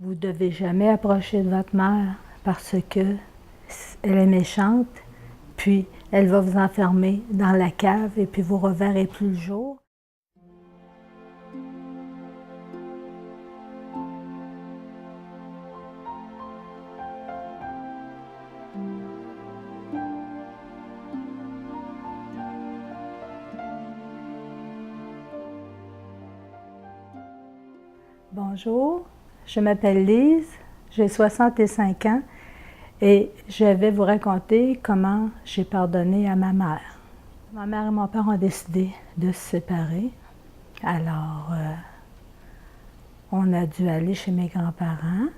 Vous ne devez jamais approcher de votre mère parce que elle est méchante, puis elle va vous enfermer dans la cave et puis vous ne reverrez plus le jour. Bonjour, je m'appelle Lise, j'ai 65 ans et je vais vous raconter comment j'ai pardonné à ma mère. Ma mère et mon père ont décidé de se séparer, alors on a dû aller chez mes grands-parents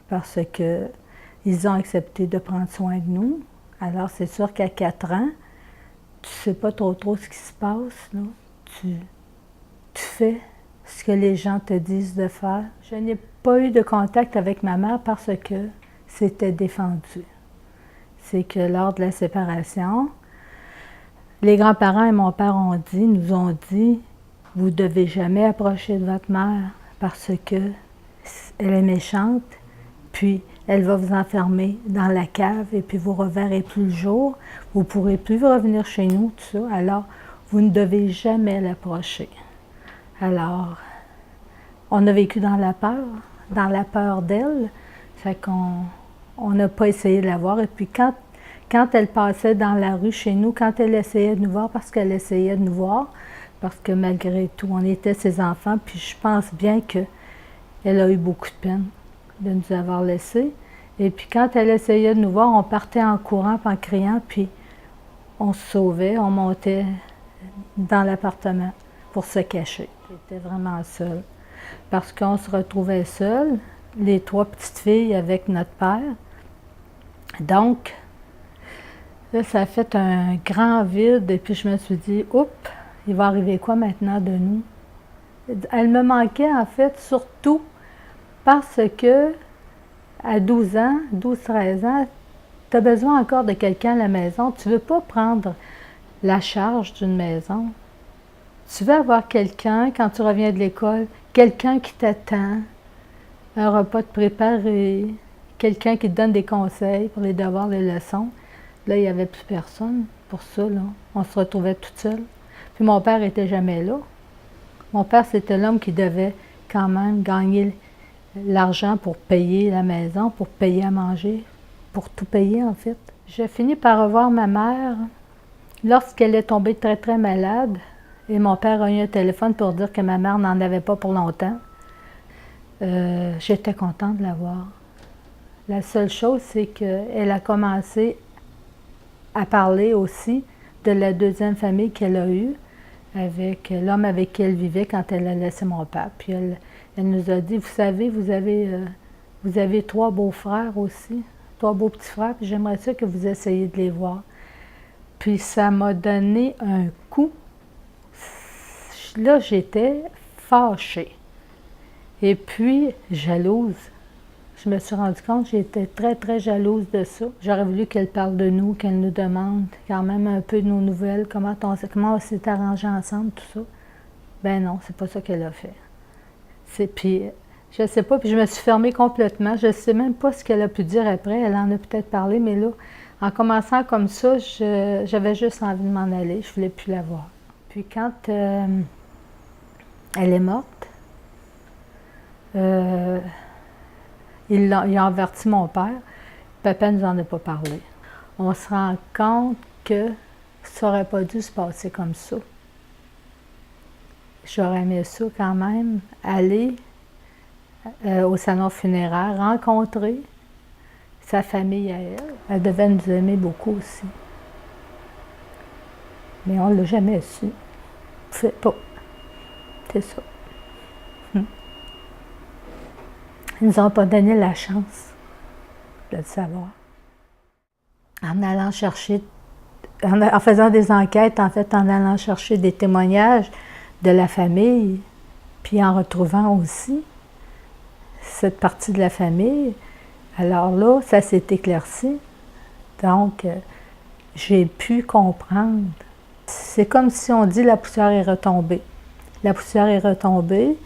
parce qu'ils ont accepté de prendre soin de nous. Alors c'est sûr qu'à 4 ans, tu ne sais pas trop ce qui se passe, là. Tu fais ce que les gens te disent de faire. Je n'ai pas eu de contact avec ma mère parce que c'était défendu. C'est que lors de la séparation, les grands-parents et mon père nous ont dit, vous ne devez jamais approcher de votre mère parce que elle est méchante, puis elle va vous enfermer dans la cave et puis vous ne reverrez plus le jour, vous ne pourrez plus revenir chez nous, tout ça, alors vous ne devez jamais l'approcher. Alors, on a vécu dans la peur d'elle, fait qu'on n'a pas essayé de la voir. Et puis quand elle passait dans la rue chez nous, quand elle essayait de nous voir, parce qu'elle essayait de nous voir, parce que malgré tout, on était ses enfants, puis je pense bien qu'elle a eu beaucoup de peine de nous avoir laissés. Et puis quand elle essayait de nous voir, on partait en courant, en criant, puis on se sauvait, on montait dans l'appartement pour se cacher. J'étais vraiment seule. Parce qu'on se retrouvait seuls, les 3 petites filles avec notre père. Donc, là, ça a fait un grand vide et puis je me suis dit, oups, il va arriver quoi maintenant de nous? Elle me manquait en fait surtout parce que à 12 ans, 12-13 ans, tu as besoin encore de quelqu'un à la maison. Tu ne veux pas prendre la charge d'une maison. Tu veux avoir quelqu'un, quand tu reviens de l'école, quelqu'un qui t'attend, un repas de préparé, quelqu'un qui te donne des conseils pour les devoirs, les leçons. Là, il n'y avait plus personne pour ça, là. On se retrouvait toute seule. Puis mon père n'était jamais là. Mon père, c'était l'homme qui devait quand même gagner l'argent pour payer la maison, pour payer à manger, pour tout payer en fait. J'ai fini par revoir ma mère lorsqu'elle est tombée très très malade. Et mon père a eu un téléphone pour dire que ma mère n'en avait pas pour longtemps. J'étais contente de la voir. La seule chose, c'est qu'elle a commencé à parler aussi de la deuxième famille qu'elle a eue, avec l'homme avec qui elle vivait quand elle a laissé mon père. Puis elle nous a dit, vous savez, vous avez 3 beaux frères aussi, 3 beaux petits frères, puis j'aimerais ça que vous essayiez de les voir. Puis ça m'a donné un coup. Là, j'étais fâchée et puis jalouse. Je me suis rendu compte que j'étais très, très jalouse de ça. J'aurais voulu qu'elle parle de nous, qu'elle nous demande quand même un peu de nos nouvelles, comment on s'est arrangé ensemble, tout ça. Ben non, c'est pas ça qu'elle a fait. Puis, je sais pas, puis je me suis fermée complètement. Je sais même pas ce qu'elle a pu dire après. Elle en a peut-être parlé, mais là, en commençant comme ça, j'avais juste envie de m'en aller. Je voulais plus la voir. Puis quand elle est morte, il a averti mon père. Papa ne nous en a pas parlé. On se rend compte que ça n'aurait pas dû se passer comme ça. J'aurais aimé ça quand même, aller au salon funéraire, rencontrer sa famille à elle. Elle devait nous aimer beaucoup aussi. Mais on ne l'a jamais su. C'est pas. C'est ça. Ils nous ont pas donné la chance de le savoir. En allant chercher, en faisant des enquêtes, en fait, en allant chercher des témoignages de la famille, puis en retrouvant aussi cette partie de la famille, alors là, ça s'est éclairci. Donc, j'ai pu comprendre. C'est comme si on dit la poussière est retombée. La poussière est retombée.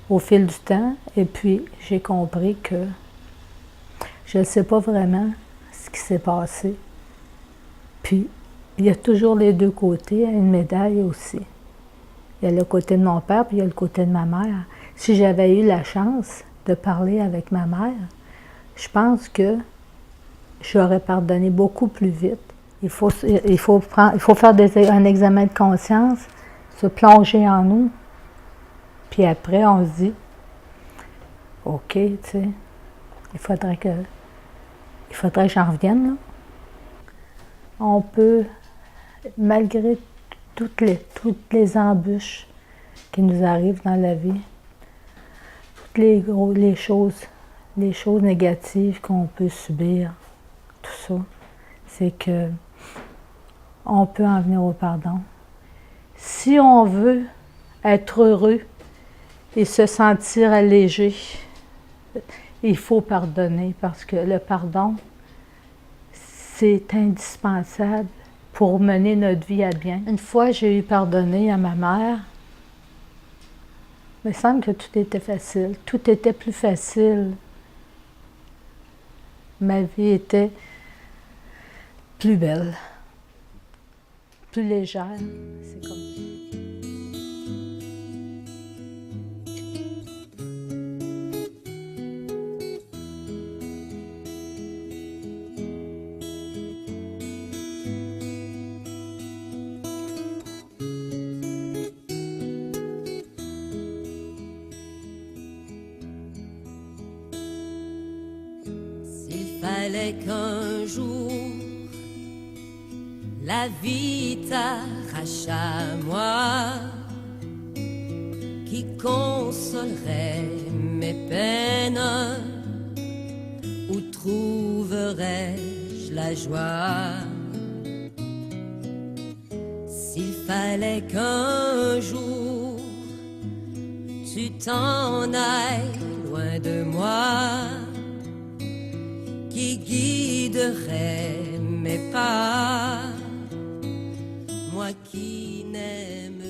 au fil du temps. Et puis, j'ai compris que je ne sais pas vraiment ce qui s'est passé. Puis, il y a toujours les deux côtés à une médaille aussi. Il y a le côté de mon père, puis il y a le côté de ma mère. Si j'avais eu la chance de parler avec ma mère, je pense que j'aurais pardonné beaucoup plus vite. Il faut faire un examen de conscience, se plonger en nous, puis après, on se dit, OK, tu sais, il faudrait que j'en revienne, là. On peut, malgré toutes les embûches qui nous arrivent dans la vie, toutes les choses négatives qu'on peut subir, tout ça, c'est que on peut en venir au pardon. Si on veut être heureux et se sentir allégé, il faut pardonner parce que le pardon, c'est indispensable pour mener notre vie à bien. Une fois, j'ai eu pardonné à ma mère. Il me semble que tout était facile. Tout était plus facile. Ma vie était plus belle, plus légère. C'est comme ça. Fallait qu'un jour la vie t'arrache à moi, qui consolerait mes peines, où trouverais-je la joie? S'il fallait qu'un jour tu t'en ailles loin de moi, qui guiderait mes pas, moi qui n'aime